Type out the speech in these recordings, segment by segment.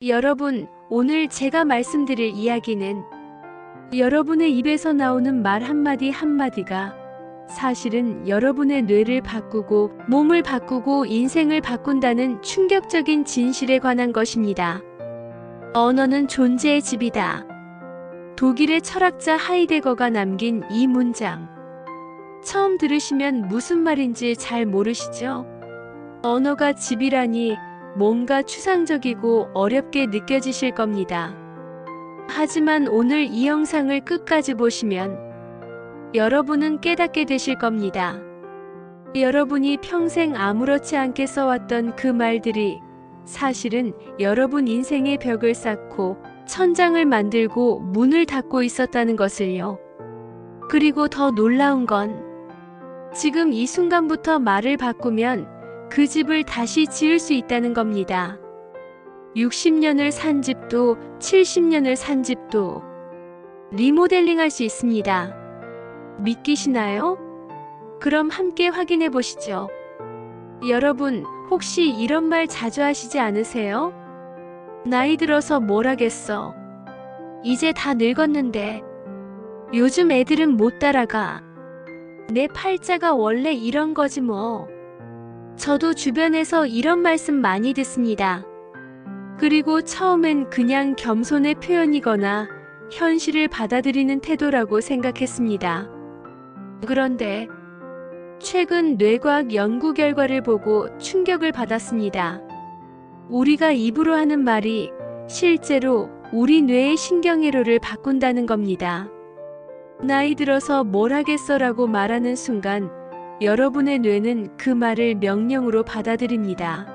여러분, 오늘 제가 말씀드릴 이야기는 여러분의 입에서 나오는 말 한마디 한마디가 사실은 여러분의 뇌를 바꾸고 몸을 바꾸고 인생을 바꾼다는 충격적인 진실에 관한 것입니다. 언어는 존재의 집이다. 독일의 철학자 하이데거가 남긴 이 문장. 처음 들으시면 무슨 말인지 잘 모르시죠? 언어가 집이라니 뭔가 추상적이고 어렵게 느껴지실 겁니다. 하지만 오늘 이 영상을 끝까지 보시면 여러분은 깨닫게 되실 겁니다. 여러분이 평생 아무렇지 않게 써왔던 그 말들이 사실은 여러분 인생의 벽을 쌓고 천장을 만들고 문을 닫고 있었다는 것을요. 그리고 더 놀라운 건 지금 이 순간부터 말을 바꾸면 그 집을 다시 지을 수 있다는 겁니다. 60년을 산 집도 70년을 산 집도 리모델링 할 수 있습니다. 믿기시나요? 그럼 함께 확인해 보시죠. 여러분, 혹시 이런 말 자주 하시지 않으세요? 나이 들어서 뭘 하겠어. 이제 다 늙었는데. 요즘 애들은 못 따라가. 내 팔자가 원래 이런 거지 뭐. 저도 주변에서 이런 말씀 많이 듣습니다. 그리고 처음엔 그냥 겸손의 표현이거나 현실을 받아들이는 태도라고 생각했습니다. 그런데 최근 뇌과학 연구 결과를 보고 충격을 받았습니다. 우리가 입으로 하는 말이 실제로 우리 뇌의 신경회로를 바꾼다는 겁니다. 나이 들어서 뭘 하겠어라고 말하는 순간 여러분의 뇌는 그 말을 명령으로 받아들입니다.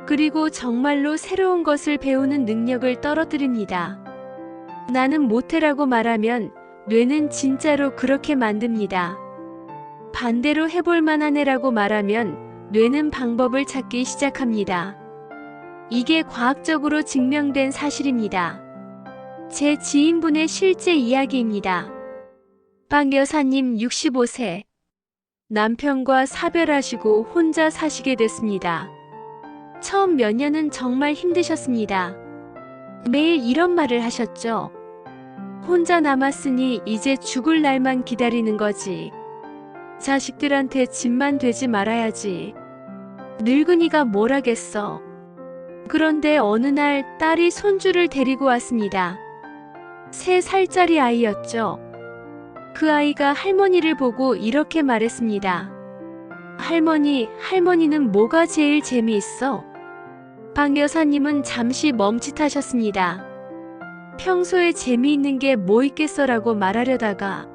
그리고 정말로 새로운 것을 배우는 능력을 떨어뜨립니다. 나는 못해라고 말하면 뇌는 진짜로 그렇게 만듭니다. 반대로 해볼 만하네라고 말하면 뇌는 방법을 찾기 시작합니다. 이게 과학적으로 증명된 사실입니다. 제 지인분의 실제 이야기입니다. 박 여사님 65세. 남편과 사별하시고 혼자 사시게 됐습니다. 처음 몇 년은 정말 힘드셨습니다. 매일 이런 말을 하셨죠. 혼자 남았으니 이제 죽을 날만 기다리는 거지. 자식들한테 짐만 되지 말아야지. 늙은이가 뭘 하겠어. 그런데 어느 날 딸이 손주를 데리고 왔습니다. 3살짜리 아이였죠. 그 아이가 할머니를 보고 이렇게 말했습니다. 할머니는 뭐가 제일 재미있어? 박 여사님은 잠시 멈칫하셨습니다. 평소에 재미있는 게 뭐 있겠어라고 말하려다가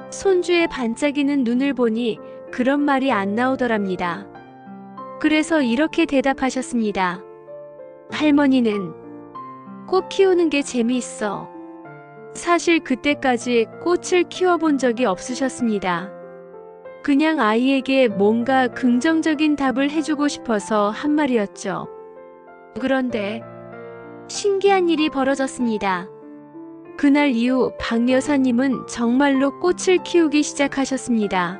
손주의 반짝이는 눈을 보니 그런 말이 안 나오더랍니다. 그래서 이렇게 대답하셨습니다. 할머니는 꽃 키우는 게 재미있어. 사실 그때까지 꽃을 키워본 적이 없으셨습니다. 그냥 아이에게 뭔가 긍정적인 답을 해주고 싶어서 한 말이었죠. 그런데 신기한 일이 벌어졌습니다. 그날 이후 박 여사님은 정말로 꽃을 키우기 시작하셨습니다.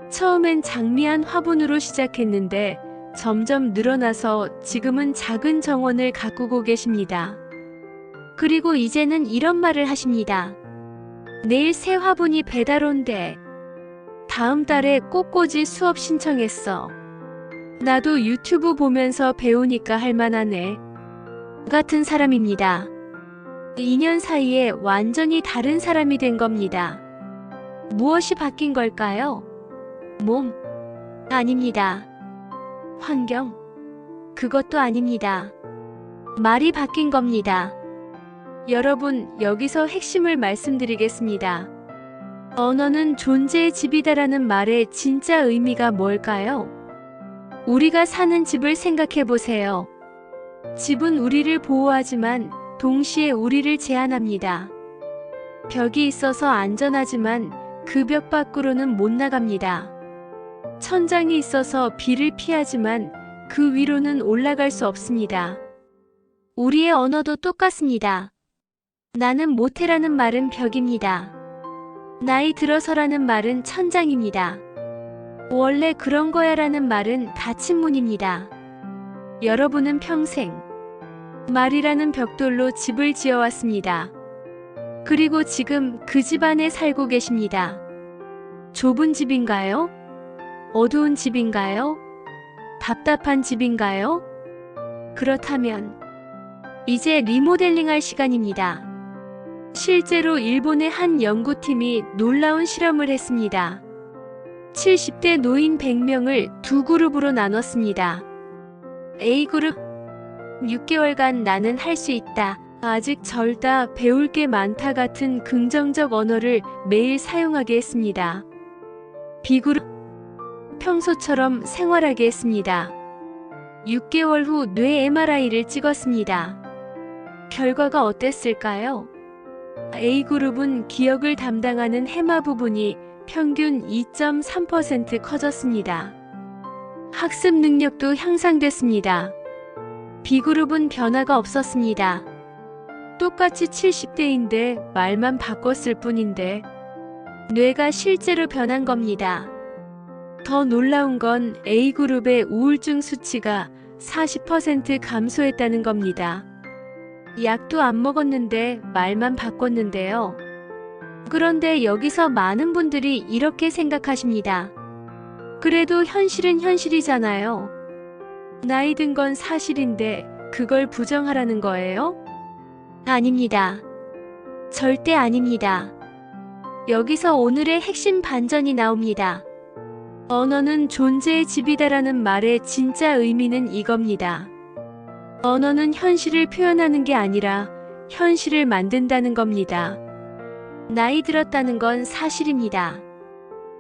처음엔 장미한 화분으로 시작했는데 점점 늘어나서 지금은 작은 정원을 가꾸고 계십니다. 그리고 이제는 이런 말을 하십니다. 내일 새 화분이 배달 온대. 다음 달에 꽃꽂이 수업 신청했어. 나도 유튜브 보면서 배우니까 할만하네. 같은 사람입니다. 2년 사이에 완전히 다른 사람이 된 겁니다. 무엇이 바뀐 걸까요? 몸? 아닙니다. 환경? 그것도 아닙니다. 말이 바뀐 겁니다. 여러분, 여기서 핵심을 말씀드리겠습니다. 언어는 존재의 집이다라는 말의 진짜 의미가 뭘까요? 우리가 사는 집을 생각해 보세요. 집은 우리를 보호하지만 동시에 우리를 제한합니다. 벽이 있어서 안전하지만 그 벽 밖으로는 못 나갑니다. 천장이 있어서 비를 피하지만 그 위로는 올라갈 수 없습니다. 우리의 언어도 똑같습니다. 나는 못해라는 말은 벽입니다. 나이 들어서라는 말은 천장입니다. 원래 그런 거야라는 말은 닫힌 문입니다. 여러분은 평생 말이라는 벽돌로 집을 지어왔습니다. 그리고 지금 그 집 안에 살고 계십니다. 좁은 집인가요? 어두운 집인가요? 답답한 집인가요? 그렇다면 이제 리모델링할 시간입니다. 실제로 일본의 한 연구팀이 놀라운 실험을 했습니다. 70대 노인 100명을 두 그룹으로 나눴습니다. A그룹 6개월간 나는 할 수 있다. 아직 절다 배울 게 많다 같은 긍정적 언어를 매일 사용하게 했습니다. B그룹 평소처럼 생활하게 했습니다. 6개월 후 뇌 MRI를 찍었습니다. 결과가 어땠을까요? A그룹은 기억을 담당하는 해마 부분이 평균 2.3% 커졌습니다. 학습 능력도 향상됐습니다. B그룹은 변화가 없었습니다. 똑같이 70대인데 말만 바꿨을 뿐인데 뇌가 실제로 변한 겁니다. 더 놀라운 건 A그룹의 우울증 수치가 40% 감소했다는 겁니다. 약도 안 먹었는데 말만 바꿨는데요. 그런데 여기서 많은 분들이 이렇게 생각하십니다. 그래도 현실은 현실이잖아요. 나이 든 건 사실인데 그걸 부정하라는 거예요? 아닙니다. 절대 아닙니다. 여기서 오늘의 핵심 반전이 나옵니다. 언어는 존재의 집이다라는 말의 진짜 의미는 이겁니다. 언어는 현실을 표현하는 게 아니라 현실을 만든다는 겁니다. 나이 들었다는 건 사실입니다.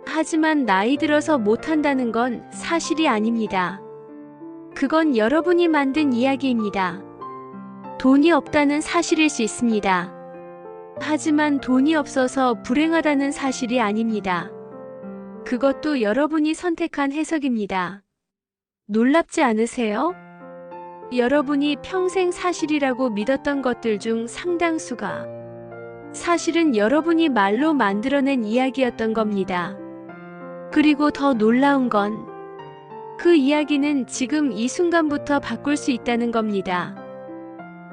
하지만 나이 들어서 못한다는 건 사실이 아닙니다. 그건 여러분이 만든 이야기입니다. 돈이 없다는 사실일 수 있습니다. 하지만 돈이 없어서 불행하다는 사실이 아닙니다. 그것도 여러분이 선택한 해석입니다. 놀랍지 않으세요? 여러분이 평생 사실이라고 믿었던 것들 중 상당수가 사실은 여러분이 말로 만들어낸 이야기였던 겁니다. 그리고 더 놀라운 건 그 이야기는 지금 이 순간부터 바꿀 수 있다는 겁니다.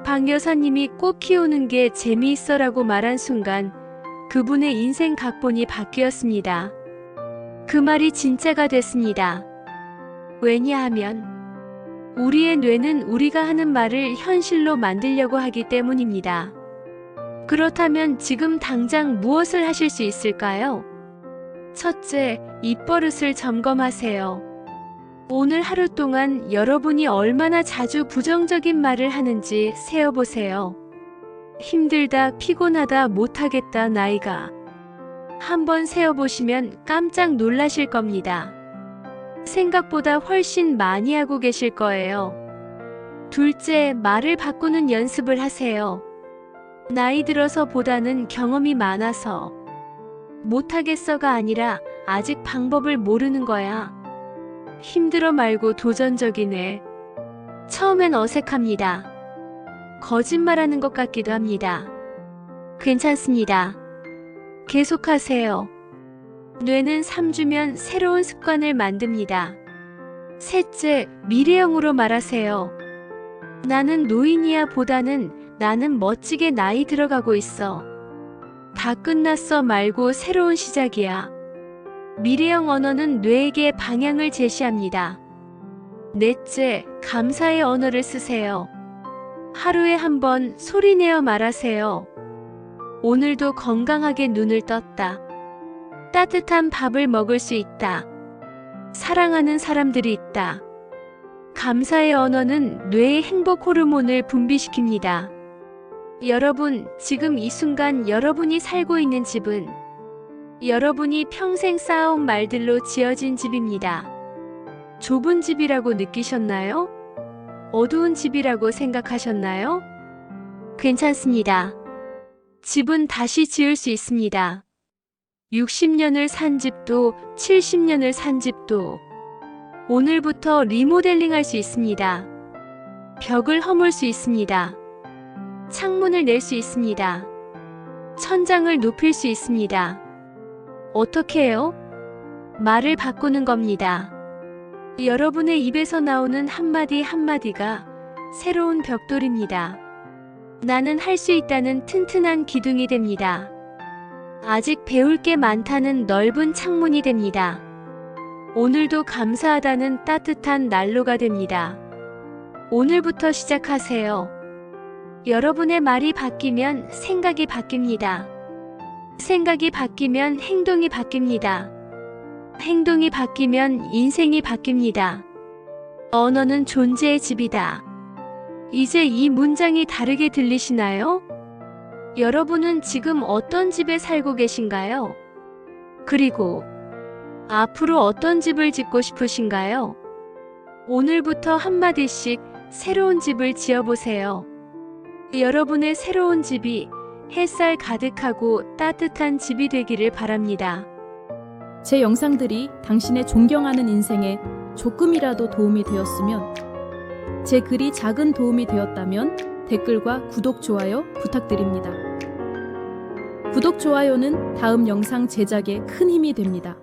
박 여사님이 꽃 키우는 게 재미있어라고 말한 순간 그분의 인생 각본이 바뀌었습니다. 그 말이 진짜가 됐습니다. 왜냐하면 우리의 뇌는 우리가 하는 말을 현실로 만들려고 하기 때문입니다. 그렇다면 지금 당장 무엇을 하실 수 있을까요? 첫째, 입버릇을 점검하세요. 오늘 하루 동안 여러분이 얼마나 자주 부정적인 말을 하는지 세어보세요. 힘들다, 피곤하다, 못하겠다, 나이가. 한번 세어보시면 깜짝 놀라실 겁니다. 생각보다 훨씬 많이 하고 계실 거예요. 둘째, 말을 바꾸는 연습을 하세요. 나이 들어서 보다는 경험이 많아서 못하겠어가 아니라 아직 방법을 모르는 거야. 힘들어 말고 도전적이네. 처음엔 어색합니다. 거짓말하는 것 같기도 합니다. 괜찮습니다. 계속하세요. 뇌는 3주면 새로운 습관을 만듭니다. 셋째, 미래형으로 말하세요. 나는 노인이야 보다는 나는 멋지게 나이 들어가고 있어. 다 끝났어 말고 새로운 시작이야. 미래형 언어는 뇌에게 방향을 제시합니다. 넷째, 감사의 언어를 쓰세요. 하루에 한 번 소리내어 말하세요. 오늘도 건강하게 눈을 떴다. 따뜻한 밥을 먹을 수 있다. 사랑하는 사람들이 있다. 감사의 언어는 뇌의 행복 호르몬을 분비시킵니다. 여러분, 지금 이 순간 여러분이 살고 있는 집은 여러분이 평생 쌓아온 말들로 지어진 집입니다. 좁은 집이라고 느끼셨나요? 어두운 집이라고 생각하셨나요? 괜찮습니다. 집은 다시 지을 수 있습니다. 60년을 산 집도 70년을 산 집도 오늘부터 리모델링할 수 있습니다. 벽을 허물 수 있습니다. 창문을 낼 수 있습니다. 천장을 높일 수 있습니다. 어떻게 해요? 말을 바꾸는 겁니다. 여러분의 입에서 나오는 한마디 한마디가 새로운 벽돌입니다. 나는 할 수 있다는 튼튼한 기둥이 됩니다. 아직 배울 게 많다는 넓은 창문이 됩니다. 오늘도 감사하다는 따뜻한 난로가 됩니다. 오늘부터 시작하세요. 여러분의 말이 바뀌면 생각이 바뀝니다. 생각이 바뀌면 행동이 바뀝니다. 행동이 바뀌면 인생이 바뀝니다. 언어는 존재의 집이다. 이제 이 문장이 다르게 들리시나요? 여러분은 지금 어떤 집에 살고 계신가요? 그리고 앞으로 어떤 집을 짓고 싶으신가요? 오늘부터 한마디씩 새로운 집을 지어보세요. 여러분의 새로운 집이 햇살 가득하고 따뜻한 집이 되기를 바랍니다. 제 영상들이 당신의 존경하는 인생에 조금이라도 도움이 되었으면, 제 글이 작은 도움이 되었다면 댓글과 구독, 좋아요 부탁드립니다. 구독, 좋아요는 다음 영상 제작에 큰 힘이 됩니다.